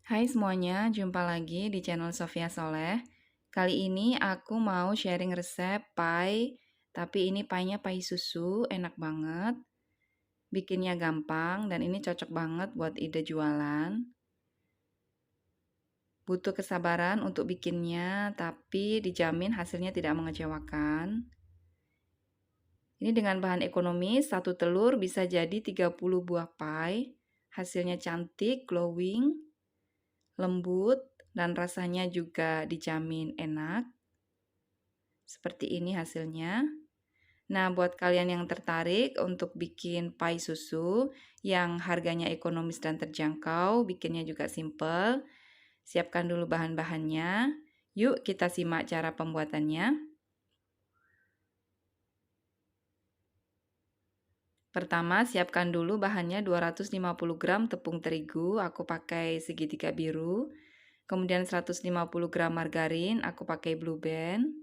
Hai semuanya, jumpa lagi di channel Sofia Soleh. Kali ini aku mau sharing resep pie, tapi ini pie-nya pie susu, enak banget. Bikinnya gampang dan ini cocok banget buat ide jualan. Butuh kesabaran untuk bikinnya, tapi dijamin hasilnya tidak mengecewakan. Ini dengan bahan ekonomis, 1 telur bisa jadi 30 buah pie. Hasilnya cantik, glowing, lembut, dan rasanya juga dijamin enak. Seperti ini hasilnya. Nah, buat kalian yang tertarik untuk bikin pie susu yang harganya ekonomis dan terjangkau, bikinnya juga simple. Siapkan dulu bahan-bahannya. Yuk kita simak cara pembuatannya. Pertama, siapkan dulu bahannya 250 gram tepung terigu, aku pakai segitiga biru. Kemudian 150 gram margarin, aku pakai Blue Band.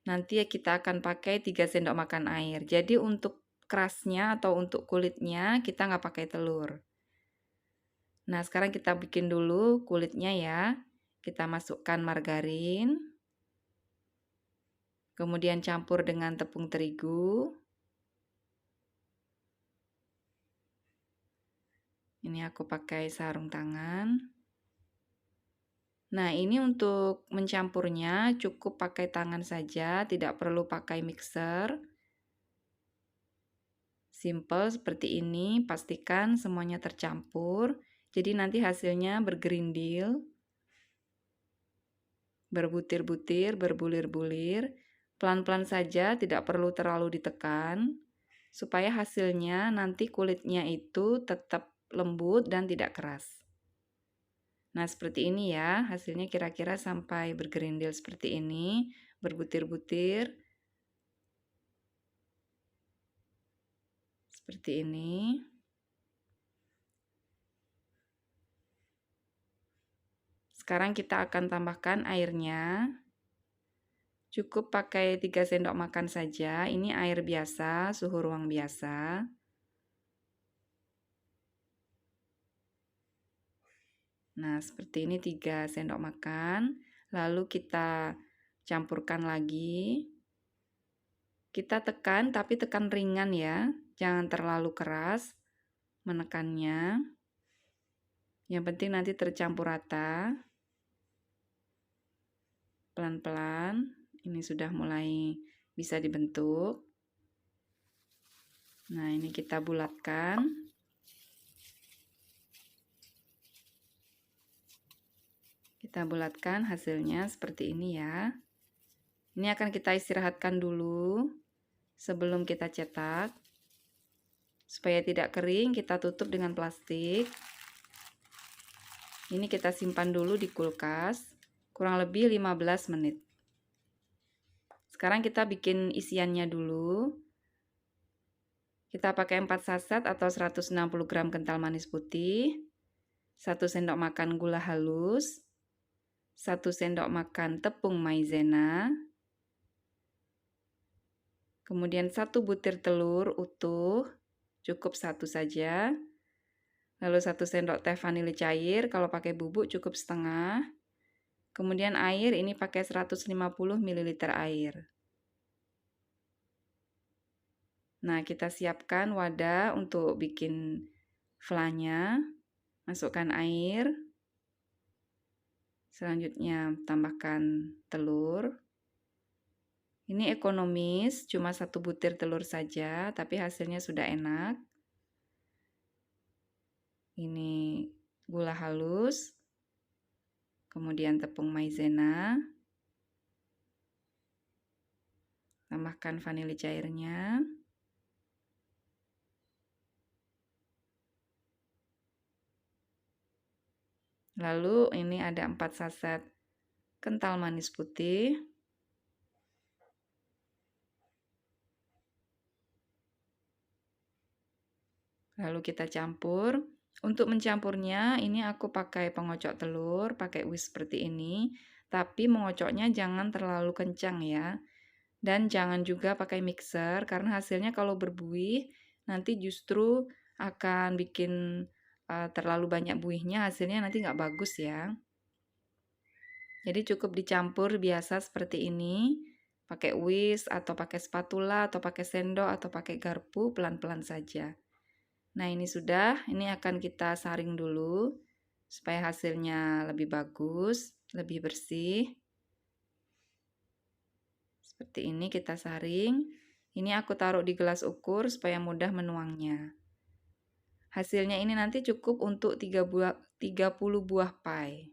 Nanti kita akan pakai 3 sendok makan air. Jadi untuk kerasnya atau untuk kulitnya kita nggak pakai telur. Nah, sekarang kita bikin dulu kulitnya ya. Kita masukkan margarin. Kemudian campur dengan tepung terigu. Ini aku pakai sarung tangan. Nah, ini untuk mencampurnya cukup pakai tangan saja, tidak perlu pakai mixer. Simple seperti ini, pastikan semuanya tercampur. Jadi nanti hasilnya bergerindil, berbutir-butir, berbulir-bulir. Pelan-pelan saja, tidak perlu terlalu ditekan, supaya hasilnya nanti kulitnya itu tetap lembut dan tidak keras. Nah, seperti ini ya, hasilnya kira-kira sampai bergerindil seperti ini, berbutir-butir. Seperti ini. Sekarang kita akan tambahkan airnya. Cukup pakai 3 sendok makan saja. Ini air biasa, suhu ruang biasa. Nah, seperti ini 3 sendok makan. Lalu kita campurkan lagi. Kita tekan, tapi tekan ringan ya. Jangan terlalu keras menekannya. Yang penting nanti tercampur rata. Pelan-pelan. Ini sudah mulai bisa dibentuk. Nah, ini kita bulatkan. Kita bulatkan hasilnya seperti ini ya. Ini akan kita istirahatkan dulu sebelum kita cetak. Supaya tidak kering, kita tutup dengan plastik. Ini kita simpan dulu di kulkas, kurang lebih 15 menit. Sekarang kita bikin isiannya dulu. Kita pakai 4 saset atau 160 gram kental manis putih, 1 sendok makan gula halus, 1 sendok makan tepung maizena, kemudian 1 butir telur utuh, cukup 1 saja, lalu 1 sendok teh vanili cair, kalau pakai bubuk cukup setengah, kemudian air ini pakai 150 ml air. Nah, kita siapkan wadah untuk bikin flanya. Masukkan air. Selanjutnya tambahkan telur. Ini ekonomis, cuma 1 butir telur saja, tapi hasilnya sudah enak. Ini gula halus. Kemudian tepung maizena. Tambahkan vanili cairnya. Lalu ini ada 4 saset kental manis putih. Lalu kita campur. Untuk mencampurnya ini aku pakai pengocok telur, pakai whisk seperti ini. Tapi mengocoknya jangan terlalu kencang ya. Dan jangan juga pakai mixer karena hasilnya kalau berbuih nanti justru akan bikin terlalu banyak buihnya, hasilnya nanti nggak bagus ya. Jadi cukup dicampur biasa seperti ini, pakai whisk atau pakai spatula atau pakai sendok atau pakai garpu, pelan-pelan saja. Nah ini sudah, ini akan kita saring dulu supaya hasilnya lebih bagus, lebih bersih. Seperti ini kita saring. Ini aku taruh di gelas ukur supaya mudah menuangnya. Hasilnya ini nanti cukup untuk 30 buah pie.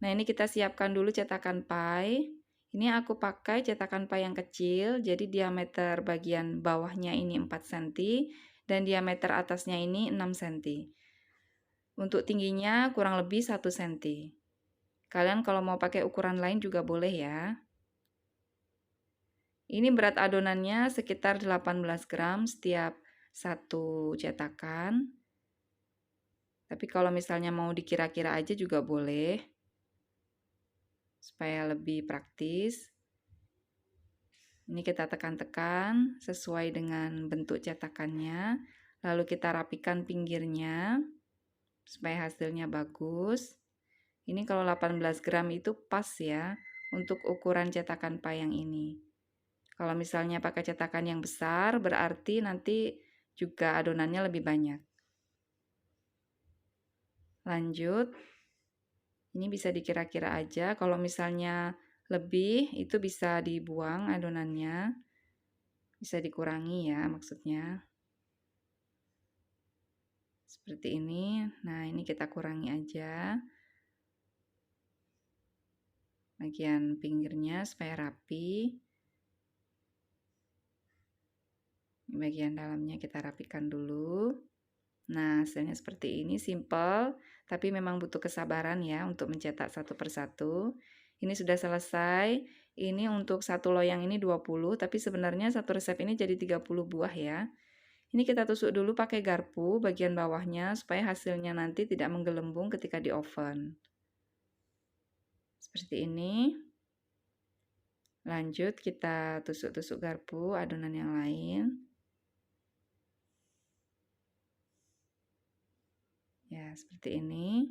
Nah ini kita siapkan dulu cetakan pie. Ini aku pakai cetakan pie yang kecil, jadi diameter bagian bawahnya ini 4 cm dan diameter atasnya ini 6 cm. Untuk tingginya kurang lebih 1 cm. Kalian kalau mau pakai ukuran lain juga boleh ya. Ini berat adonannya sekitar 18 gram setiap satu cetakan. Tapi kalau misalnya mau dikira-kira aja juga boleh, supaya lebih praktis. Ini kita tekan-tekan sesuai dengan bentuk cetakannya. Lalu kita rapikan pinggirnya supaya hasilnya bagus. Ini kalau 18 gram itu pas ya untuk ukuran cetakan pie yang ini. Kalau misalnya pakai cetakan yang besar, berarti nanti juga adonannya lebih banyak. Lanjut, ini bisa dikira-kira aja. Kalau misalnya lebih, itu bisa dibuang adonannya. Bisa dikurangi ya maksudnya. Seperti ini. Nah, ini kita kurangi aja. Bagian pinggirnya supaya rapi. Bagian dalamnya kita rapikan dulu. Nah, hasilnya seperti ini, simple, tapi memang butuh kesabaran ya untuk mencetak satu persatu. Ini sudah selesai. Ini untuk satu loyang ini 20, tapi sebenarnya satu resep ini jadi 30 buah ya. Ini kita tusuk dulu pakai garpu bagian bawahnya supaya hasilnya nanti tidak menggelembung ketika di oven. Seperti ini. Lanjut kita tusuk-tusuk garpu adonan yang lain. Ya, seperti ini.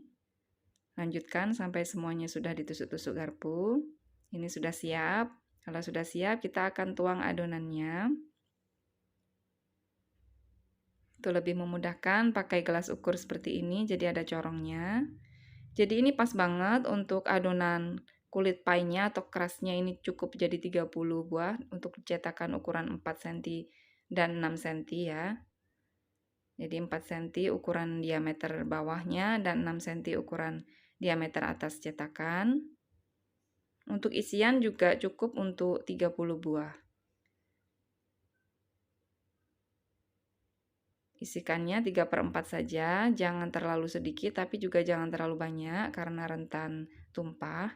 Lanjutkan sampai semuanya sudah ditusuk-tusuk garpu. Ini sudah siap. Kalau sudah siap, kita akan tuang adonannya. Itu lebih memudahkan pakai gelas ukur seperti ini, jadi ada corongnya. Jadi ini pas banget untuk adonan kulit pie-nya atau crust-nya ini cukup jadi 30 buah untuk cetakan ukuran 4 cm dan 6 cm ya. Jadi 4 cm ukuran diameter bawahnya dan 6 cm ukuran diameter atas cetakan. Untuk isian juga cukup untuk 30 buah. Isikannya 3/4 saja, jangan terlalu sedikit tapi juga jangan terlalu banyak karena rentan tumpah.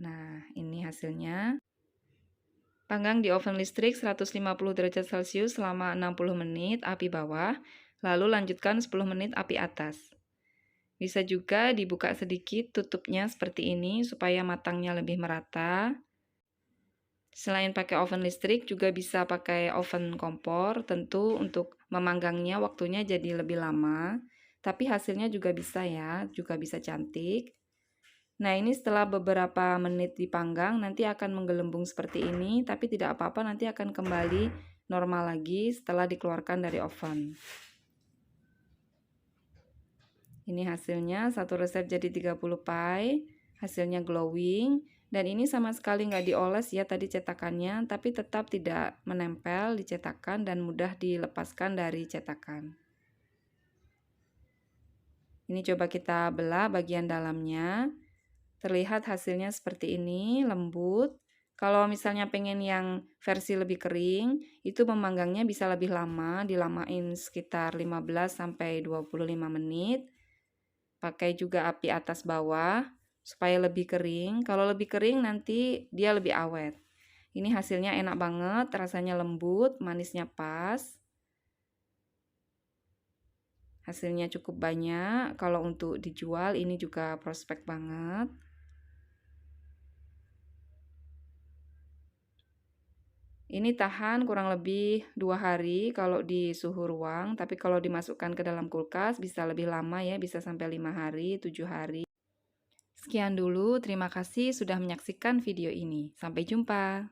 Nah, ini hasilnya. Panggang di oven listrik 150 derajat Celcius selama 60 menit api bawah, lalu lanjutkan 10 menit api atas. Bisa juga dibuka sedikit tutupnya seperti ini supaya matangnya lebih merata. Selain pakai oven listrik juga bisa pakai oven kompor, tentu untuk memanggangnya waktunya jadi lebih lama, tapi hasilnya juga bisa ya, juga bisa cantik. Nah, ini setelah beberapa menit dipanggang, nanti akan menggelembung seperti ini, tapi tidak apa-apa, nanti akan kembali normal lagi setelah dikeluarkan dari oven. Ini hasilnya, satu resep jadi 30 pie, hasilnya glowing, dan ini sama sekali nggak dioles ya tadi cetakannya, tapi tetap tidak menempel di cetakan dan mudah dilepaskan dari cetakan. Ini coba kita belah bagian dalamnya. Terlihat hasilnya seperti ini, lembut. Kalau misalnya pengen yang versi lebih kering, itu memanggangnya bisa lebih lama, dilamain sekitar 15-25 menit. Pakai juga api atas bawah, supaya lebih kering. Kalau lebih kering nanti dia lebih awet. Ini hasilnya enak banget, rasanya lembut, manisnya pas. Hasilnya cukup banyak, kalau untuk dijual ini juga prospek banget. Ini ini tahan kurang lebih 2 hari kalau di suhu ruang, tapi kalau dimasukkan ke dalam kulkas bisa lebih lama ya, bisa sampai 5 hari, 7 hari. Sekian dulu, terima kasih sudah menyaksikan video ini. Sampai jumpa.